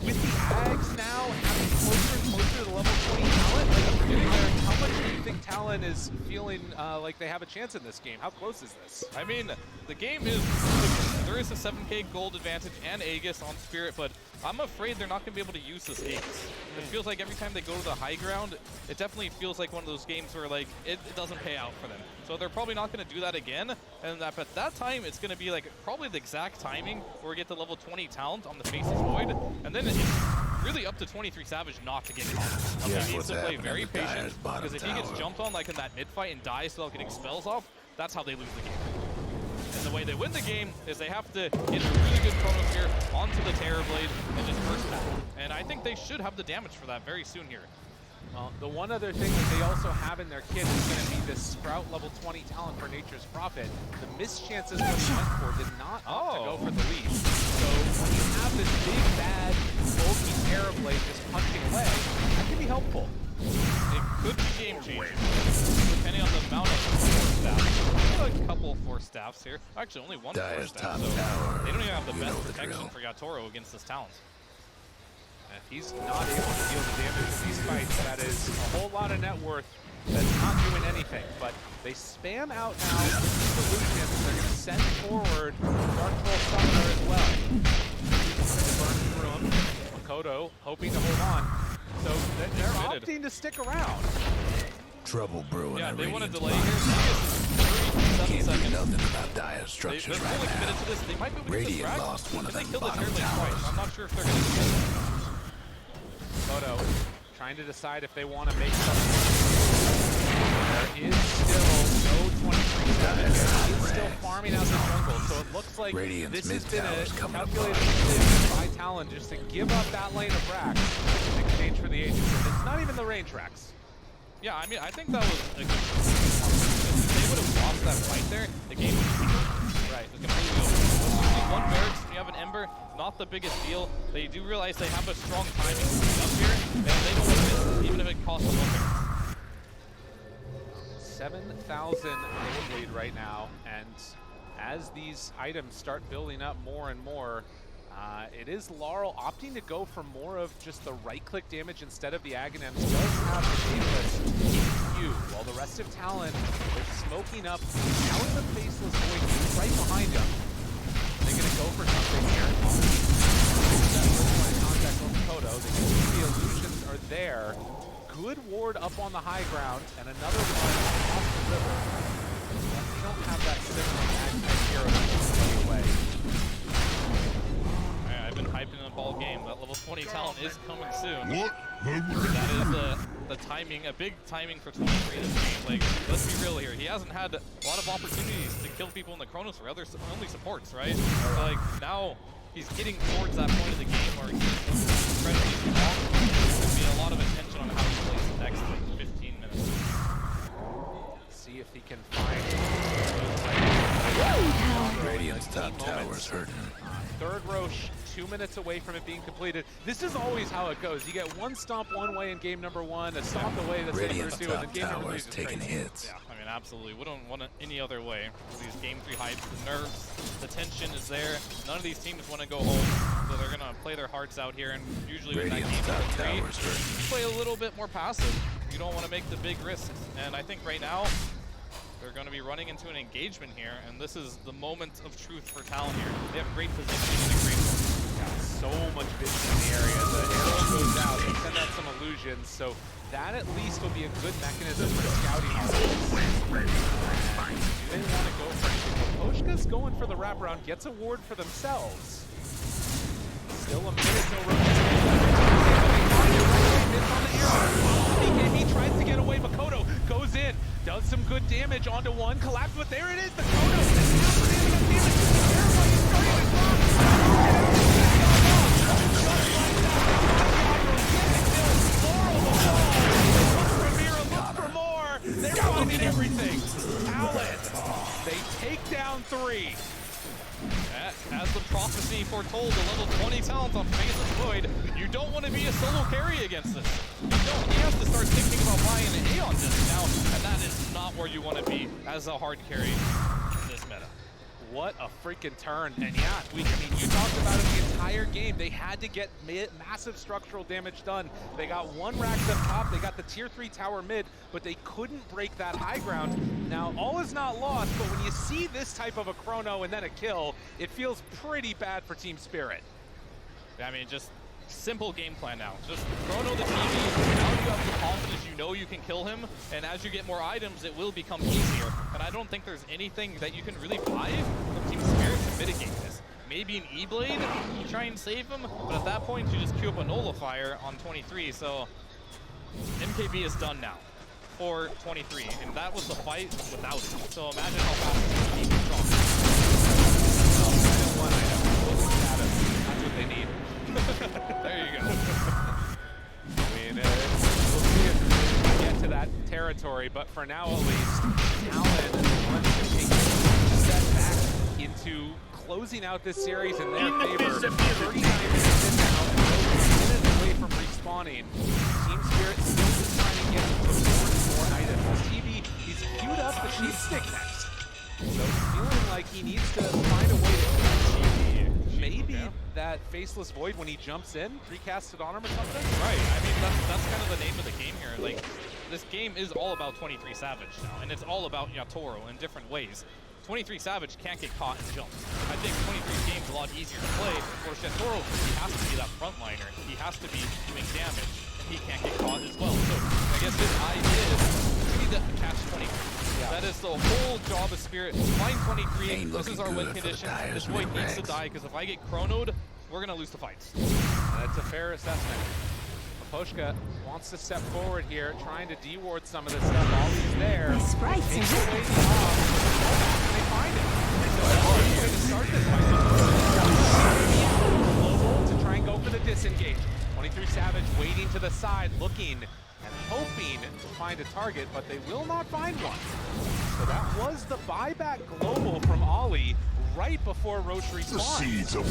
with the Ags now having closer and closer to the level 20 Talon, like, how much do you think Talon is feeling like they have a chance in this game? How close is this? I mean, the game is, there is a 7k gold advantage and Aegis on Spirit, but I'm afraid they're not going to be able to use this Aegis. It feels like every time they go to the high ground, it definitely feels like one of those games where like it doesn't pay out for them. So they're probably not going to do that again, and at that time, it's going to be like probably the exact timing where we get to level 20 talent on the Faceless Void, and then it's really up to 23 Savage not to get caught. He needs to play very patient, because if he gets jumped on like in that mid-fight and dies without getting spells off, that's how they lose the game. And the way they win the game is they have to get a really good Chronos here onto the Terrorblade and just burst that. And I think they should have the damage for that very soon here. Well, the one other thing that they also have in their kit is going to be this Sprout level 20 Talon for Nature's Prophet. The missed chances what he went for did not opt to go for the lead. So when you have this big, bad, bulky Terrorblade just punching away, that can be helpful. It could be game-changing, depending on the amount of force staffs. A couple force staffs here. Actually, only one force staff, so they don't even have the best protection for Yatoro against this talent. If he's not able to deal the damage in these fights, that is a whole lot of net worth that's not doing anything. But they spam out now with solutions. They're going to send forward Dark Troll Summoner as well. Burn through him. Makoto hoping to hold on. So they're opting to stick around. Trouble brewing. Yeah, they want to delay bottom. here. Can't do 7 seconds. nothing about dire structures They're right fully committed now. to this. They might be able to get this Radiant frag. lost one of If they them kill the bottom Terrorblade towers. twice, I'm not sure if they're going to do it. Makoto trying to decide if they want to make something. There is still no 23-7. He is still farming out the jungle, so it looks like Radiant's this has been a mid-tower's coming calculated apart. decision by Talon just to give up that lane of racks in exchange for the agents. And it's not even the range racks. Yeah, I mean, I think that was a good if they would have lost that fight there, the game would be right. It's completely over. One barracks, when you have an Ember, not the biggest deal. They do realize they have a strong timing up here, and they don't want to miss it, even if it costs them one barracks. 7,000 gold lead right now, and as these items start building up more and more, it is Laurel opting to go for more of just the right-click damage instead of the Aghanims. Does have the Faceless Q, while the rest of Talon is smoking up. Now with the Faceless Void right behind him. They're going to go for something here. That first contact on Makoto. They can see the illusions are there. Good ward up on the high ground, and another one off the river. But they don't have that similar Ag hero that's away. I've been hyping in the ball game. That level 20 talent is coming soon. That is the timing, a big timing for 23 this game. Like, let's be real here. He hasn't had a lot of opportunities to kill people in the Chronos or other only supports, right? So, like, now he's getting towards that point of the game where he's incredibly strong. There's going to be a lot of attention on how he plays the next like 15 minutes. See if he can find Radiant's top tower's hurting. Third Roche, 2 minutes away from it being completed. This is always how it goes. You get one stomp one way in game number one, a stomp away that's Radiant's number two, and top then game number three tower's is taking crazy. hits. Yeah, I mean, absolutely. We don't want it any other way. These game 3 hypes, the nerves, the tension is there. None of these teams want to go home, so they're going to play their hearts out here. And usually with that Radiant's game top number 3, tower's hurting. you play a little bit more passive. You don't want to make the big risks. And I think right now, they're going to be running into an engagement here, and this is the moment of truth for Talon here. They have great positioning and a great So much vision in the area. The arrow goes out, they send out some illusions, so that at least will be a good mechanism for scouting all this. Do they want to go for anything? Poshka's going for the wraparound, gets a ward for themselves. Still a minute till he tries to get away. Makoto goes in, does some good damage onto one, collapse, but there it is, the Chronos is now creating up damage. Everybody's starting to run. They're finding everything. Talon, they take down 3. As the prophecy foretold, the level 20 talent on Faceless Void, you don't want to be a solo carry against this. You don't. He has to start thinking about buying an A on this now, and that is not where you want to be as a hard carry in this meta. What a freaking turn. And yeah, I mean, you talked about it the entire game. They had to get massive structural damage done. They got one racked up top, they got the tier 3 tower mid, but they couldn't break that high ground. Now, all is not lost, but when you see this type of a chrono and then a kill, it feels pretty bad for Team Spirit. I mean, just simple game plan now. Just chrono the TV. Now you have the confidence, you know you can kill him, and as you get more items, it will become easier. And I don't think there's anything that you can really buy from Team Spirit to mitigate this. Maybe an E-Blade to try and save him, but at that point, you just queue up a nullifier on 23, so MKB is done now for 23, and that was the fight without it. So imagine how fast he can drop. One item. That's what they need. There you go. I mean, we'll see if we get to that territory, but for now at least, Talon wants to take a step back into closing out this series in their favor. 39 minutes in now, and minutes away from respawning. Team Spirit still just trying to get more items. TV, he's queued up the sheep stick next. So feeling like he needs to find a way to maybe that Faceless Void when he jumps in, recasted on him or something? Right, I mean, that's kind of the name of the game here. Like, this game is all about 23 Savage now, and it's all about Yatoro in different ways. 23 Savage can't get caught and jump. I think 23's game's a lot easier to play, whereas Yatoro, he has to be that frontliner. He has to be doing damage, and he can't get caught as well. So, I guess his idea is we need to catch 23. That is the whole job of Spirit. Find 23. This is our win condition. This Void needs to die, because if I get chronoed, we're going to lose the fights. That's a fair assessment. Poshka wants to step forward here, trying to de-ward some of this stuff while he's there. These sprites Takes are away the off. And they find him. So that's a way to start this fight. Global to try and go for the disengage. 23 Savage waiting to the side, looking and hoping to find a target, but they will not find one. So that was the buyback global from Ollie right before Roche respawned. The seeds of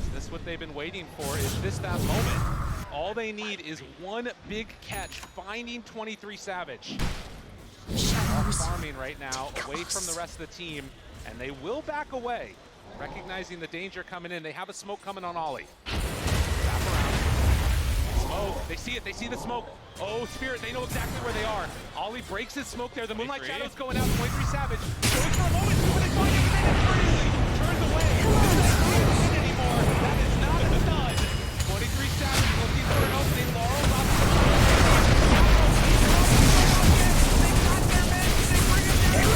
Is this what they've been waiting for? Is this that moment? All they need is one big catch, finding 23 Savage. shadows. Farming right now, away from the rest of the team, and they will back away, recognizing the danger coming in. They have a smoke coming on Ollie. Wrap around. Smoke, they see it, they see the smoke. Oh, Spirit, they know exactly where they are. Ollie breaks his smoke there. The Moonlight Shadow's going out. 23 Savage goes for a moment. When they find him, turns away. This is not anymore. That is not a stun. 23 Savage looking for an opening. Laurel's off the top. They got their men. They bring him down.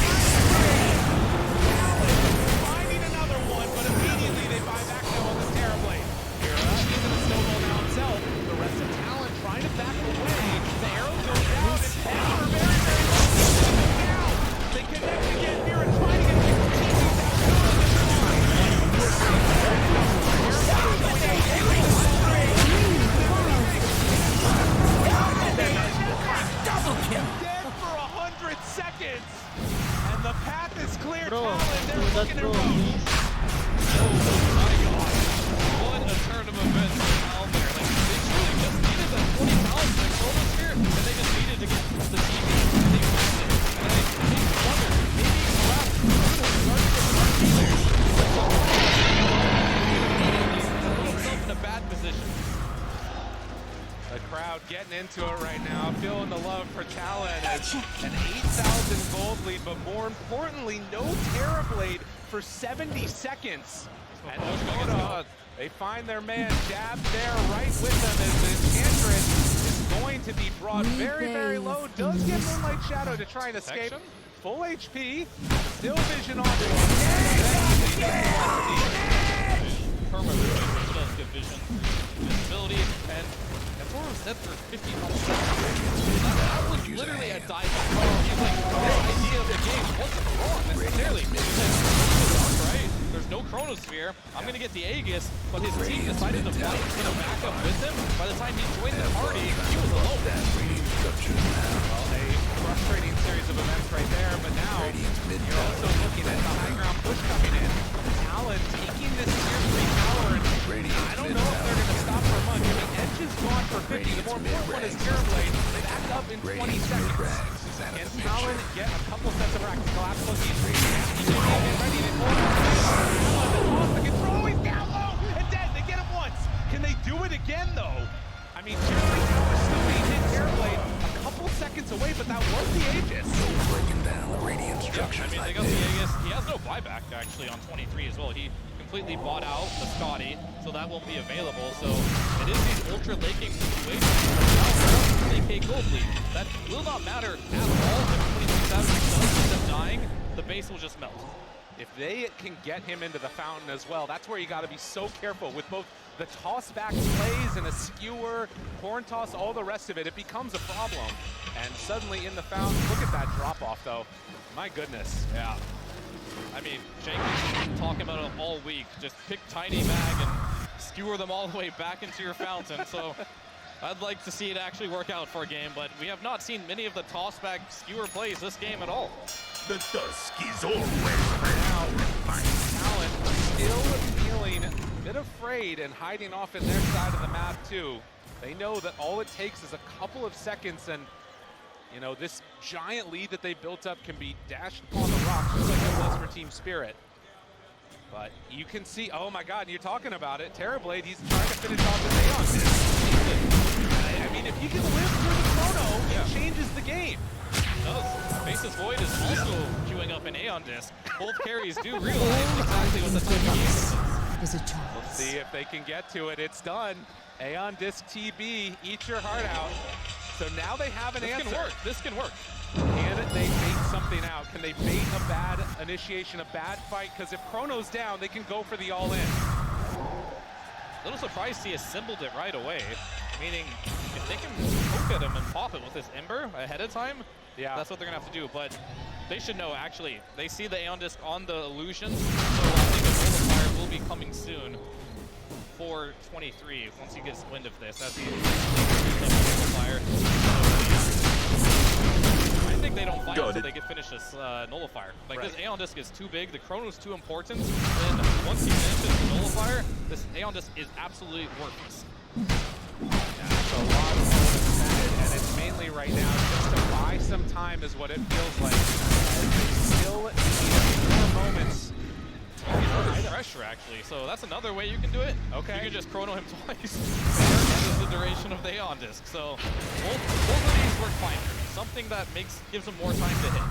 Finding another one, but immediately they buy back now on this Terrorblade. Hira into the snowball now himself. The rest of Talon trying to back away. The arrow goes down, and Hammer very, very low. Down. They connect again. Mira trying to get the double kill. Dead for 100 seconds. And the path is clear. Talon, they're looking at Roche. Oh my god. What a turn of events down there. Like, they truly just needed that 20,000 to kill this here, and they just needed to get the TV, and they found it. And I think wonder, maybe perhaps himself in a bad position. The crowd getting into it right now, feeling the love for Talon as an 8,000 gold lead, but more importantly, no Terrorblade for 70 seconds. And DOTA, they find their man jabbed there right with them as the Enchantress is going to be brought very, very low. Does get Moonlight Shadow to try and escape. Full HP, still vision on him. Perma really does get vision, visibility, and Yatoro said for 50 months. That was literally a dive. Like, the idea of the game wasn't wrong necessarily. Right? There's no Chronosphere. I'm gonna get the Aegis, but his team decided to fight for the backup with him. By the time he joined the party, he was alone. Well, a frustrating series of events right there, but now you're also looking at the high ground push coming in. Talon taking this tier 3 tower, and I don't know if they're going to stop for much. I mean, Edge is gone for 50. The more important one is Terrorblade. Back up in 20 seconds. Can Talon get a couple sets of racks? Collapse he's ready. Get ready. They pull it. The control, he's down low and dead. They get him once. Can they do it again, though? I mean, Jerry now is still being hit Airblade a couple seconds away, but that was the Aegis. Breaking down the radiant structures. I mean, they got the Aegis. He has no buyback, actually, on 23 as well. He completely bought out the Scotty, so that won't be available. So it is these ultra laking situations. Now, 20k gold lead. That will not matter at all. If 23 Savage does end up dying, the base will just melt. If they can get him into the fountain as well, that's where you got to be so careful with both the toss back plays and a skewer, horn toss, all the rest of it. It becomes a problem. And suddenly in the fountain, look at that drop off though. My goodness. Yeah. I mean, Jenkins been talking about it all week. Just pick Tiny Mag and skewer them all the way back into your fountain. So I'd like to see it actually work out for a game, but we have not seen many of the toss back skewer plays this game at all. The dusk is always Now, Talon still feeling a bit afraid and hiding off in their side of the map too. They know that all it takes is a couple of seconds and, you know, this giant lead that they built up can be dashed upon the rocks just like it was for Team Spirit. But you can see, oh my God, you're talking about it. Terrorblade, he's trying to finish off his Aeon. I mean, if he can live through the chrono, it changes the game. Faceless Void is also queuing up an Aeon disc. Both carries do realize exactly what the time is. Is a choice. Let's see if they can get to it. It's done. Aeon disc TB, eat your heart out. So now they have an answer. This can work. This can work. Can they bait something out? Can they bait a bad initiation, a bad fight? Because if Chrono's down, they can go for the all-in. A little surprised he assembled it right away. Meaning, if they can poke at him and pop it with this Ember ahead of time, that's what they're gonna have to do. But they should know, actually. They see the Aeon disc on the illusion, so I think a Nullifier will be coming soon for 23 once he gets wind of this. As he Nullifier. I think they don't fight until they get finish this Nullifier. Like, this Aeon disc is too big, the Chrono's too important, and once he finishes the Nullifier, this Aeon disc is absolutely worthless. That's a lot of momentum, and it's mainly right now just to buy some time is what it feels like. As they still need a few more moments. High pressure, actually, so that's another way you can do it. Okay. You can just chrono him twice. That is the duration of the Aeon disc. So both of these work fine. Something that gives them more time to hit.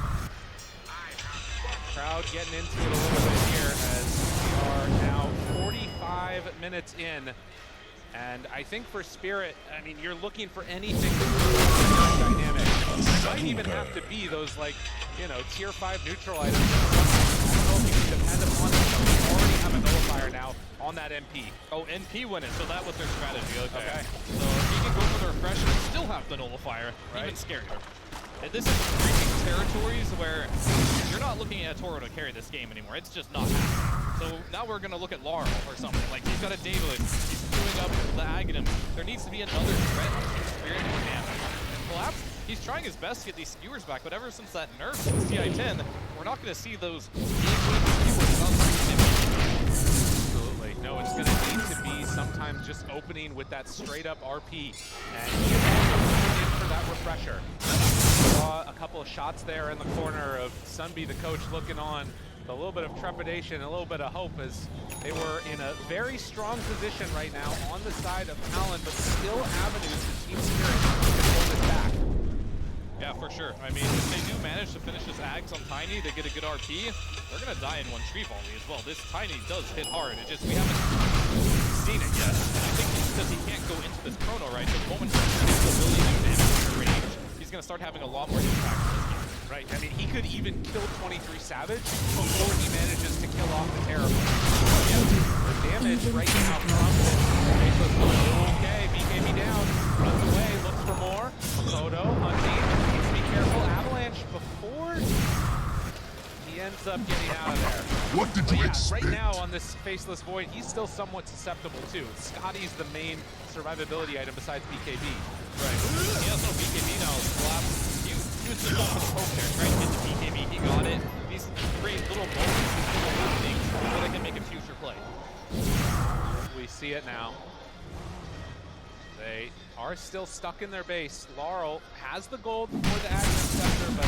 Crowd getting into it a little bit here as we are now 45 minutes in. And I think for Spirit, I mean, you're looking for anything to that dynamic. It might even have to be those, like, you know, tier 5 neutral items. I don't know if you can depend upon them. We already have a Nullifier now on that MP. Oh, NP win it, so that was their strategy. Okay. So if he can go for the refresh and still have the Nullifier, even scarier. And this is reaching territories where you're not looking at Yatoro to carry this game anymore. It's just not happening. So now we're going to look at Laurel or something. Like, he's got a David, he's doing up the Aghanim. There needs to be another threat to Spirit and damage. And Collapse, he's trying his best to get these skewers back, but ever since that nerf to CI-10, we're not going to see those Absolutely. No, it's going to need to be sometimes just opening with that straight up RP. And in for that refresher. Saw a couple of shots there in the corner of Sunby, the coach, looking on. A little bit of trepidation, a little bit of hope as they were in a very strong position right now on the side of Talon, but still avenues for Team Spirit to hold it back. Yeah, for sure. I mean, if they do manage to finish this Ags on Tiny, they get a good RP, they're going to die in one tree volley as well. This Tiny does hit hard. It just, we haven't seen it yet. And I think it's because he can't go into this chrono, right? So the moment he gets the ability to damage or range, he's going to start having a lot more impact in this game. Right, I mean, he could even kill 23 Savage before he manages to kill off the Terror. The damage right now from Faceless Void. Okay, BKB down, runs away, looks for more. Photo, hunting, needs to be careful. Avalanche before he ends up getting out of there. What did you expect? Right now on this Faceless Void, he's still somewhat susceptible too. Scotty's the main survivability item besides BKB. Right. He has no BKB now. Collapse. He was just going for the poke there, trying to get the BKB. He got it. These three little moments, these little happenings, so they can make a future play. We see it now. They are still stuck in their base. Laurel has the gold for the Aghanim Scepter, but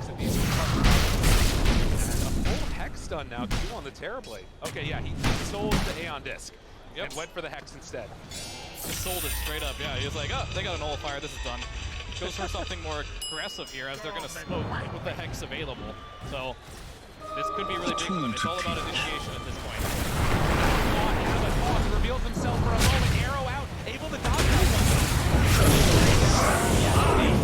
mechanics of these. And a full Hex stun now, too, on the Terrorblade. Okay, yeah, he sold the Aeon Disc and went for the Hex instead. Just sold it straight up, yeah. He was like, oh, they got a nullifier, this is done. Goes for something more aggressive here as they're going to smoke with the Hex available. So this could be really big for them. It's all about initiation at this point. Reveals himself for a moment. Arrow out, able to dodge that one.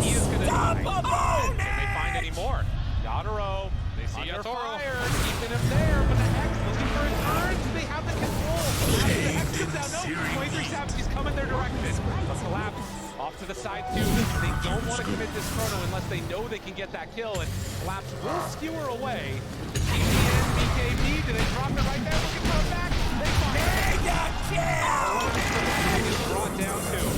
He is going to die. Can they find any more? Yatoro, they see Yatoro. Fire, keeping him there, but the Hex looking for a turn. Do they have the control? After the Hex comes out, no, 23 Savage is coming their direction. But Collapse off to the side too. They don't want to commit this chrono unless they know they can get that kill, and Collapse will skewer away. The TPN, BKB, do they drop it right there? Looking for a back. They find it. Brought down too.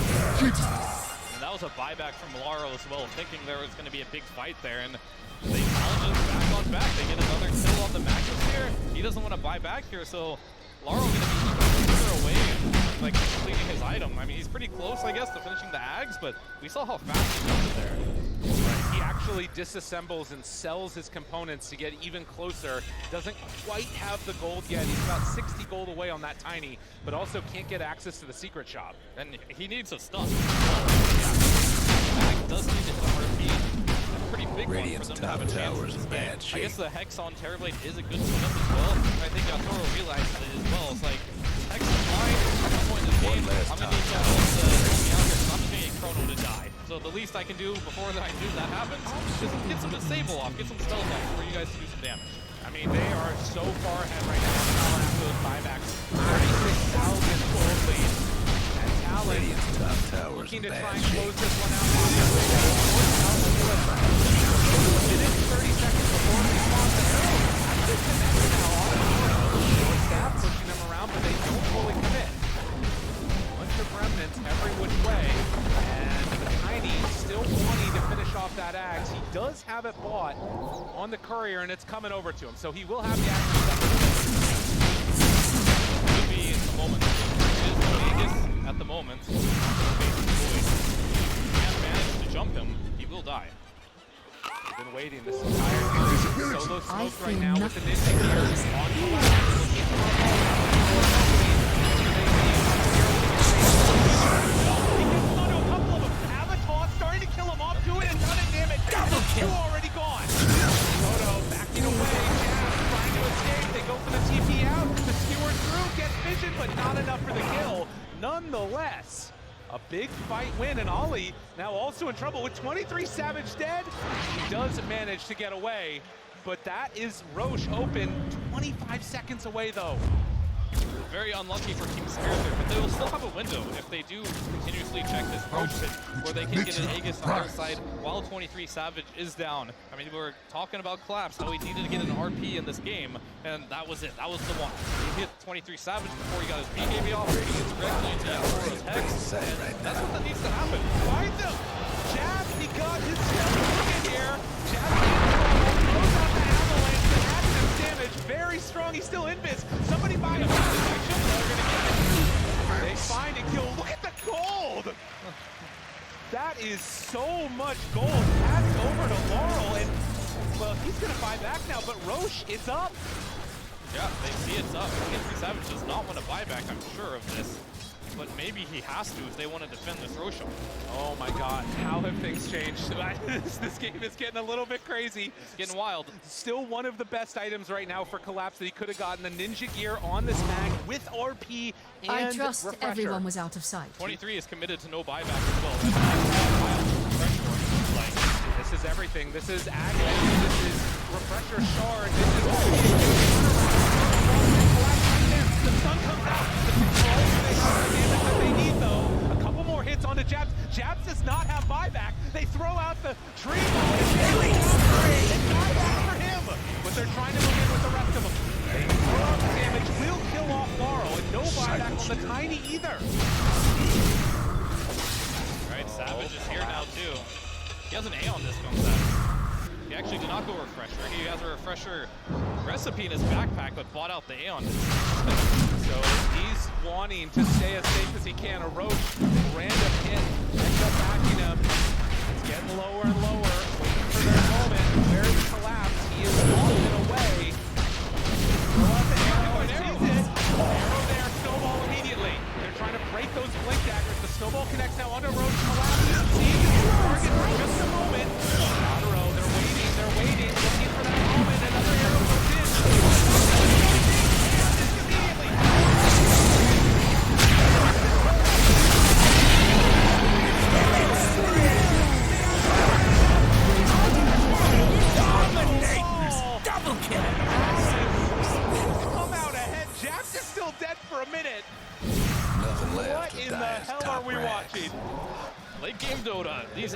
And that was a buyback from Laro as well, thinking there was going to be a big fight there, and they challenge us back on back. They get another kill on the Magnus here. He doesn't want to buy back here, so Laro going to be further away and like completing his item. I mean, he's pretty close, I guess, to finishing the Ags, but we saw how fast he got there. Right. He actually disassembles and sells his components to get even closer. Doesn't quite have the gold yet. He's about 60 gold away on that Tiny, but also can't get access to the secret shop. And he needs a stun. Mag does need to hit a RP. A pretty big Radiant's one for them to have a towers chance. in bad shape. I guess the Hex on Terrorblade is a good setup as well. I think Yatoro realizes it as well. It's like, Hex is fine. At some point in the game, I'm going to need someone else to help me out here. So I'm just going to get Chrono to die. So the least I can do before that happens is get some disable off, get some stealth off for you guys to do some damage. I mean, they are so far ahead right now on Talon after those buybacks. 36,000 gold lead. And Talon Radiant's top towers looking in to try bad and shape. close this one out. Minute 30 seconds before the response. Actually connected now on short staff, pushing them around, but they don't fully commit. Bunch of remnants every which way. And the Tiny still wanting to finish off that Axe. He does have it bought on the Courier, and it's coming over to him. So he will have the Axe. Could be in the moment. It is Vegas at the moment. If he can't manage to jump him, he will die. We've been waiting this entire time. Solo smoke right now with the Ninja here on starting to kill him off, doing a ton of damage. Double kill already gone. Toto backing away. Jazz trying to escape. They go for the TP out. The skewer through, gets vision, but not enough for the kill. Nonetheless, a big fight win, and Ollie now also in trouble with 23 Savage dead. He does manage to get away, but that is Roche open, 25 seconds away though. Very unlucky for Team Spirit there, but they will still have a window if they do continuously check this Roche pit, where they can get an Aegis on their side while 23 Savage is down. I mean, we were talking about Collapse, how he needed to get an RP in this game, and that was it. That was the one. He hit 23 Savage before he got his BKB off, he gets directly into Yatoro's Hex, and that's what that needs to happen. Find them! Jab, he got his stealth in here. Jab throws out the avalanche, the active damage, very strong. He's still invis. Somebody buy him. They find and kill. Look at the gold! That is so much gold. Passed over to Laurel, and well, he's gonna buy back now, but Roche, it's up. Yeah, they see it's up. 23 Savage does not want to buy back, I'm sure of this. But maybe he has to if they want to defend this Roche. Oh my god, how have things changed? This game is getting a little bit crazy. It's getting wild. Still one of the best items right now for Collapse that he could have gotten. The Ninja Gear on this mag with RP and I trust refresher. everyone was out of sight. 23 is committed to no buyback as well. That's like, this is everything. This is Agnes. This is Refresher Shard. This is the sun comes out. The control, they have the damage that they need though. A couple more hits onto Jabs. Jabs does not have buyback. They throw out the tree ball. And buyback for him. But they're trying to move in with the rest of them. They throw out the damage. Will kill off Laurel. And no buyback on the Tiny either. Alright, Savage is here now too. He has an Aeon disc on Savage. He actually did not go refresher. He has a refresher recipe in his backpack, but bought out the Aeon disc. So he's wanting to stay as safe as he can. A Roche random hit ends up backing him. It's getting lower and lower. Waiting for their moment. Where is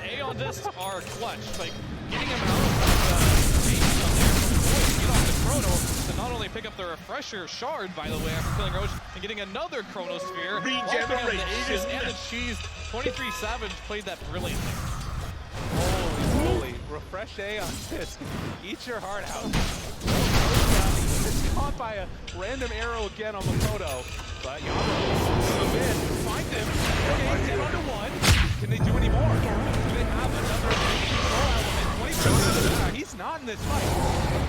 Aeon Discs are clutch. Like, getting him out of the base on there, get off the Chrono to not only pick up the refresher shard, by the way, after killing Roche, and getting another Chrono Sphere. Regeneration. The Aegis and the Cheese. 23 Savage played that brilliantly. Holy moly. Refresh Aeon Disc. Eat your heart out. It's caught by a random arrow again on the Proto. But Yatoro zoom in, find him. Okay, 10 onto 1. Can they do any more? Do they have another control element? 20 he's not in this fight.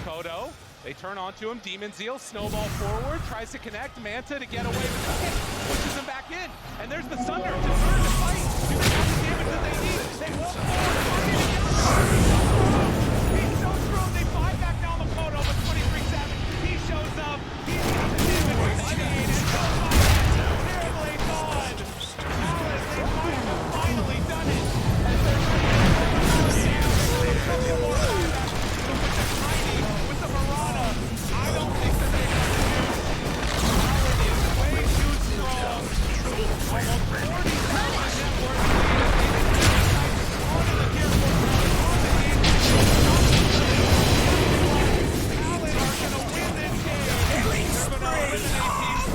Kodo, they turn onto him. Demon Zeal, snowball forward, tries to connect. Manta to get away with the hit, pushes him back in. And there's the Thunder to turn the fight. Do they have the damage that they need? They walk forward. He's so strong, they buy back down the Kodo, but 23 Savage, he shows up. He's got the damage initiated. Terribly gone. Talon, they might have finally done it. As they're with the Marana, I don't think that they have to do. Talon is way too strong. Almost 40,000 net worth. On the tier 4 on the game. Talon are gonna win this game. They're gonna eliminate these.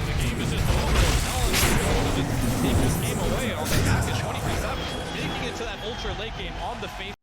The game is just over. Talon is able to just take this game away on the back at 23-7, making it to that ultra late game on the face.